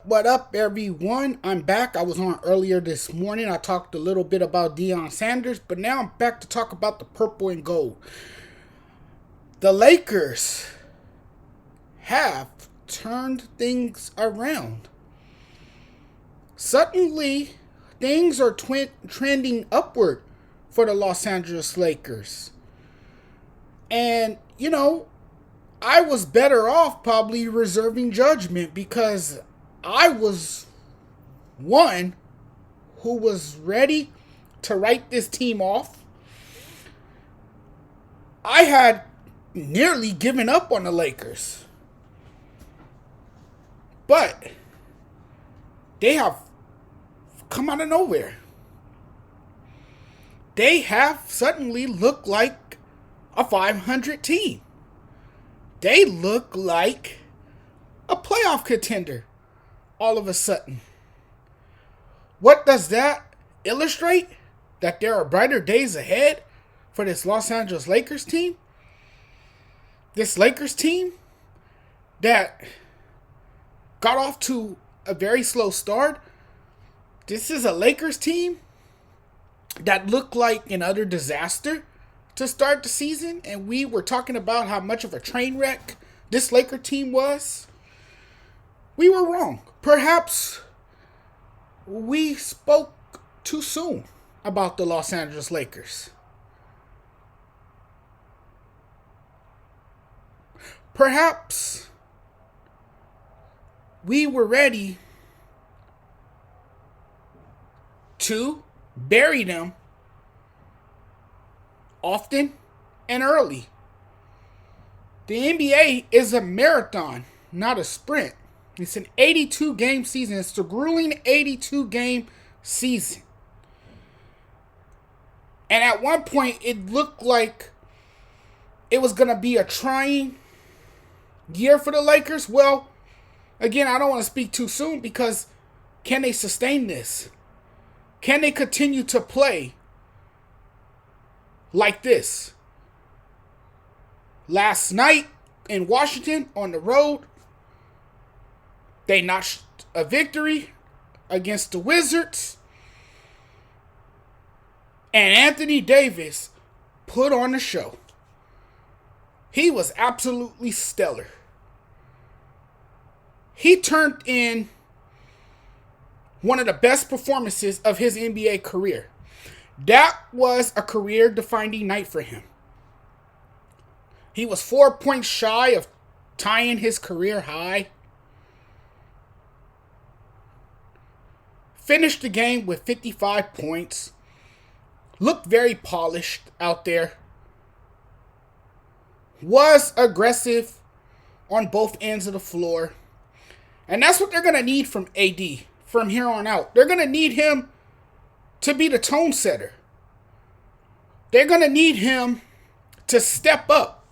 What up, everyone? I'm back. I was on earlier this morning. I talked a little bit about Deion Sanders, but now I'm back to talk about the purple and gold. The Lakers have turned things around. Suddenly, things are trending upward for the Los Angeles Lakers. And, I was better off probably reserving judgment because I was one who was ready to write this team off. I had nearly given up on the Lakers. But they have come out of nowhere. They have suddenly looked like a 500 team. They look like a playoff contender all of a sudden. What does that illustrate? That there are brighter days ahead for this Los Angeles Lakers team? This Lakers team that got off to a very slow start. This is a Lakers team that looked like an utter disaster to start the season, and we were talking about how much of a train wreck this Laker team was. We were wrong. Perhaps we spoke too soon about the Los Angeles Lakers. Perhaps we were ready to bury them often and early. The NBA is a marathon, not a sprint. It's an 82 game season. It's a grueling 82 game season. And at one point, it looked like it was going to be a trying year for the Lakers. Well, again, I don't want to speak too soon because can they sustain this? Can they continue to play like this? Last night in Washington on the road, they notched a victory against the Wizards. And Anthony Davis put on a show. He was absolutely stellar. He turned in one of the best performances of his NBA career. That was a career-defining night for him. He was 4 points shy of tying his career high. Finished the game with 55 points. Looked very polished out there. Was aggressive on both ends of the floor. And that's what they're going to need from AD from here on out. They're going to need him to be the tone setter. They're going to need him to step up.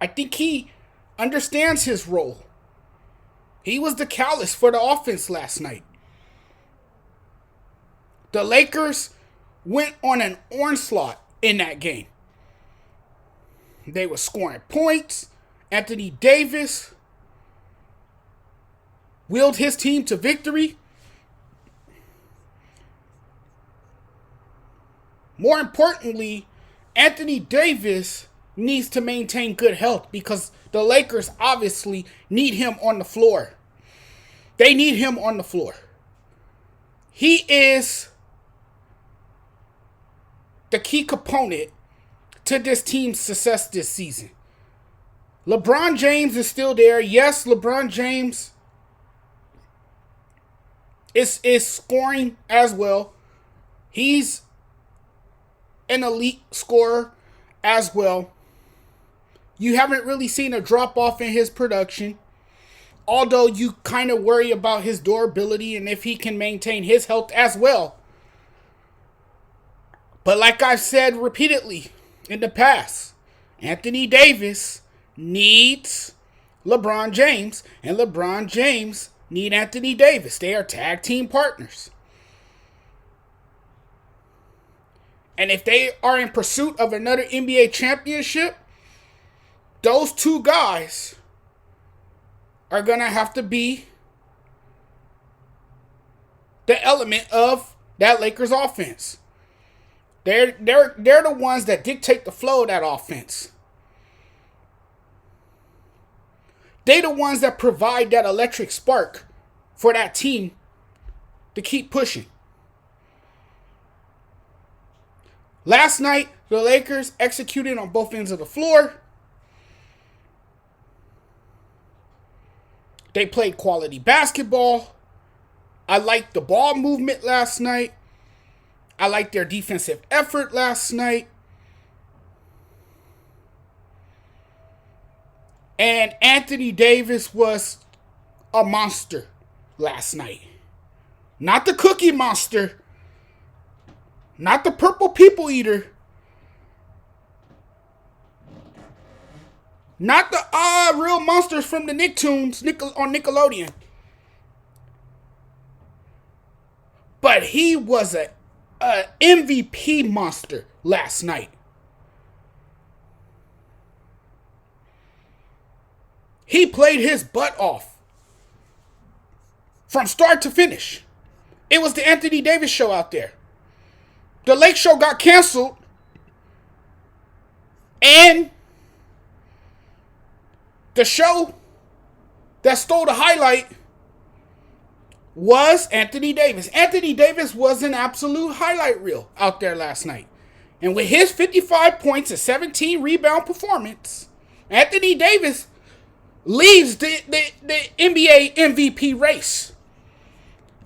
I think he understands his role. He was the catalyst for the offense last night. The Lakers went on an onslaught in that game. They were scoring points. Anthony Davis willed his team to victory. More importantly, Anthony Davis needs to maintain good health because the Lakers obviously need him on the floor. They need him on the floor. He is the key component to this team's success this season. LeBron James is still there. Yes, LeBron James is scoring as well. He's an elite scorer as well. You haven't really seen a drop off in his production. Although you kind of worry about his durability and if he can maintain his health as well. But like I've said repeatedly in the past, Anthony Davis needs LeBron James, and LeBron James need Anthony Davis. They are tag team partners. And if they are in pursuit of another NBA championship, those two guys are going to have to be the element of that Lakers offense. They're the ones that dictate the flow of that offense. They're the ones that provide that electric spark for that team to keep pushing. Last night, the Lakers executed on both ends of the floor. They played quality basketball. I liked the ball movement last night. I liked their defensive effort last night. And Anthony Davis was a monster last night. Not the Cookie Monster. Not the Purple People Eater. Not the real monsters from the Nicktoons on Nickelodeon. But he was a MVP monster last night. He played his butt off from start to finish. It was the Anthony Davis show out there. The Lake Show got canceled, and the show that stole the highlight was Anthony Davis. Anthony Davis was an absolute highlight reel out there last night. And with his 55 points and 17 rebound performance, Anthony Davis leads the NBA MVP race.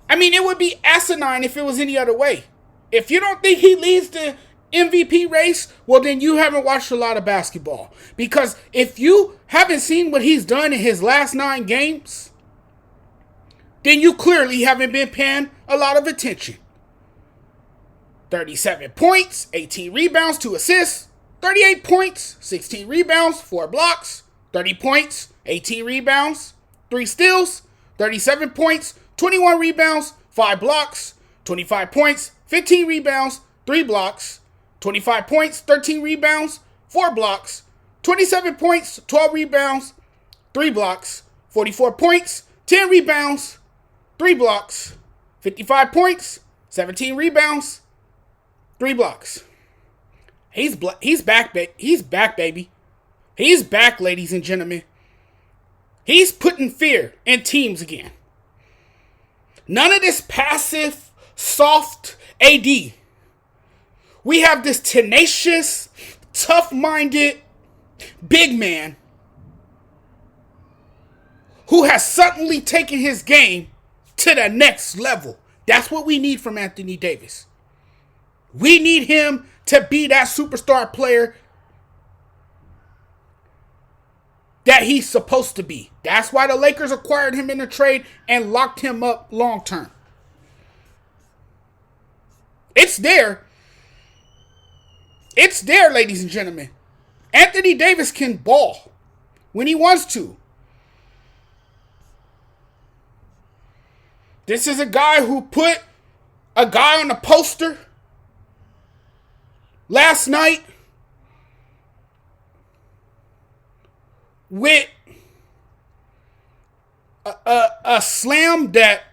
I mean, it would be asinine if it was any other way. If you don't think he leads the MVP race, well, then you haven't watched a lot of basketball. Because if you haven't seen what he's done in his last 9 games, then you clearly haven't been paying a lot of attention. 37 points, 18 rebounds, 2 assists, 38 points, 16 rebounds, 4 blocks, 30 points, 18 rebounds, 3 steals, 37 points, 21 rebounds, 5 blocks, 25 points, 15 rebounds, 3 blocks, 25 points, 13 rebounds, 4 blocks, 27 points, 12 rebounds, 3 blocks, 44 points, 10 rebounds, 3 blocks, 55 points, 17 rebounds, 3 blocks. He's back, baby. He's back, baby. He's back, ladies and gentlemen. He's putting fear in teams again. None of this passive, soft AD. We have this tenacious, tough-minded big man who has suddenly taken his game to the next level. That's what we need from Anthony Davis. We need him to be that superstar player that he's supposed to be. That's why the Lakers acquired him in a trade and locked him up long term. It's there. It's there, ladies and gentlemen. Anthony Davis can ball when he wants to. This is a guy who put a guy on the poster last night with a slam that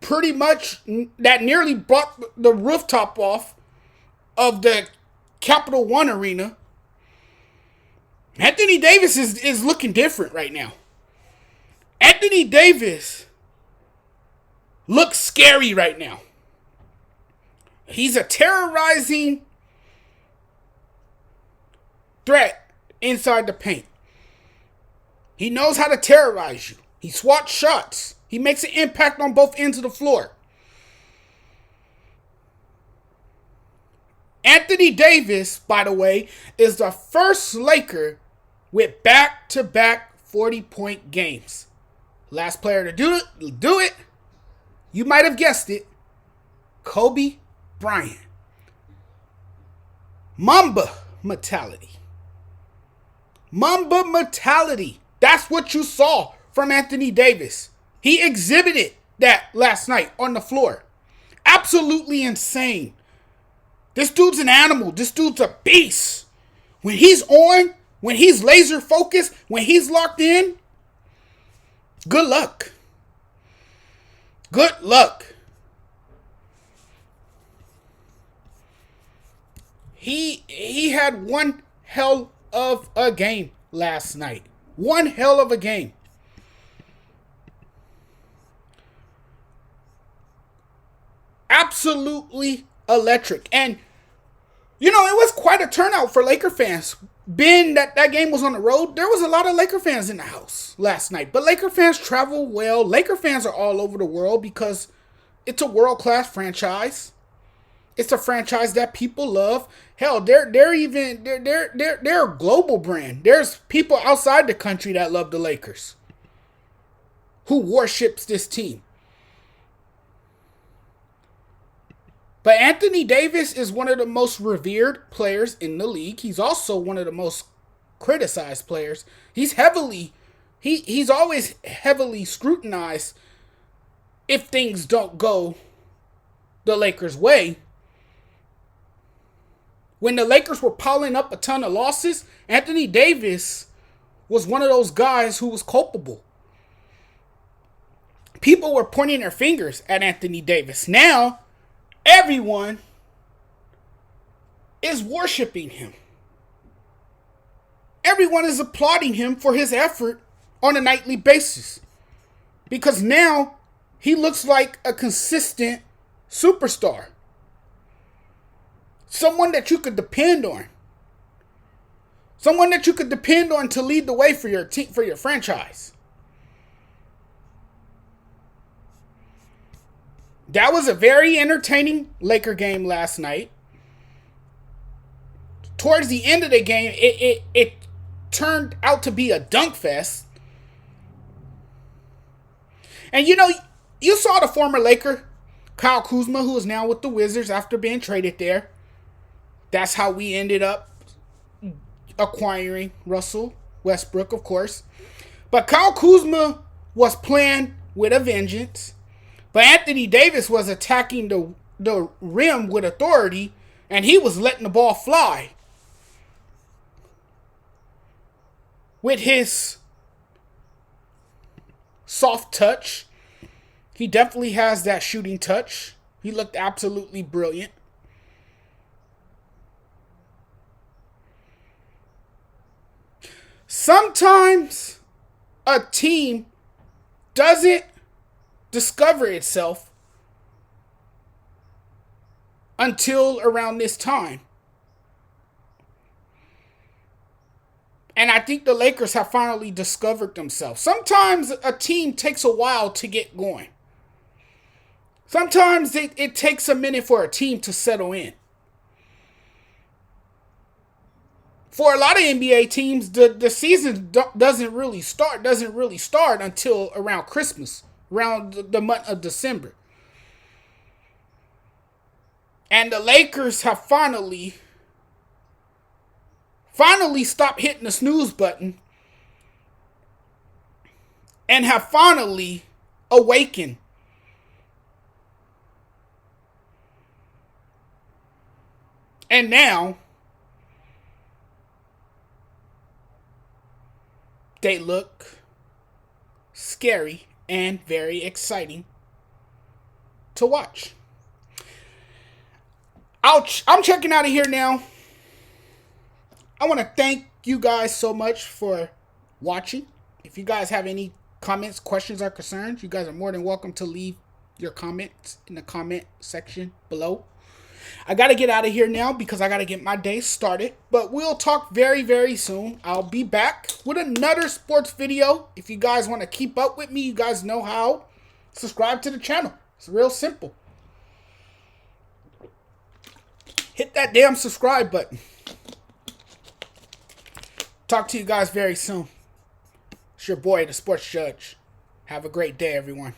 pretty much, that nearly brought the rooftop off of the Capital One Arena. Anthony Davis is looking different right now. Anthony Davis looks scary right now. He's a terrorizing threat inside the paint. He knows how to terrorize you. He swats shots. He makes an impact on both ends of the floor. Anthony Davis, by the way, is the first Laker with back-to-back 40-point games. Last player to do it, you might have guessed it, Kobe Bryant. Mamba mentality. Mamba mentality. That's what you saw from Anthony Davis. He exhibited that last night on the floor. Absolutely insane. This dude's an animal. This dude's a beast. When he's on, when he's laser focused, when he's locked in, Good luck. Good luck. He had one hell of a game last night. One hell of a game. Absolutely electric. And, you know, it was quite a turnout for Laker fans. Being that game was on the road, there was a lot of Laker fans in the house last night. But Laker fans travel well. Laker fans are all over the world because it's a world-class franchise. It's a franchise that people love. Hell, they're a global brand. There's people outside the country that love the Lakers, who worships this team. But Anthony Davis is one of the most revered players in the league. He's also one of the most criticized players. He's always heavily scrutinized if things don't go the Lakers' way. When the Lakers were piling up a ton of losses, Anthony Davis was one of those guys who was culpable. People were pointing their fingers at Anthony Davis. Now, everyone is worshiping him. Everyone is applauding him for his effort on a nightly basis. Because now he looks like a consistent superstar. Someone that you could depend on. Someone that you could depend on to lead the way for your team, for your franchise. That was a very entertaining Laker game last night. Towards the end of the game, it turned out to be a dunk fest. And you know, you saw the former Laker, Kyle Kuzma, who is now with the Wizards after being traded there. That's how we ended up acquiring Russell Westbrook, of course. But Kyle Kuzma was playing with a vengeance. But Anthony Davis was attacking the rim with authority, and he was letting the ball fly. With his soft touch. He definitely has that shooting touch. He looked absolutely brilliant. Sometimes a team doesn't discover itself until around this time. And I think the Lakers have finally discovered themselves. Sometimes a team takes a while to get going. Sometimes it takes a minute for a team to settle in. For a lot of NBA teams, the season doesn't really start until around Christmas, around the month of December. And the Lakers have finally stopped hitting the snooze button and have finally awakened. And now they look scary and very exciting to watch. I'm checking out of here now. I want to thank you guys so much for watching. If you guys have any comments, questions, or concerns, you guys are more than welcome to leave your comments in the comment section below. I got to get out of here now because I got to get my day started. But we'll talk very, very soon. I'll be back with another sports video. If you guys want to keep up with me, you guys know how. Subscribe to the channel. It's real simple. Hit that damn subscribe button. Talk to you guys very soon. It's your boy, the Sports Judge. Have a great day, everyone.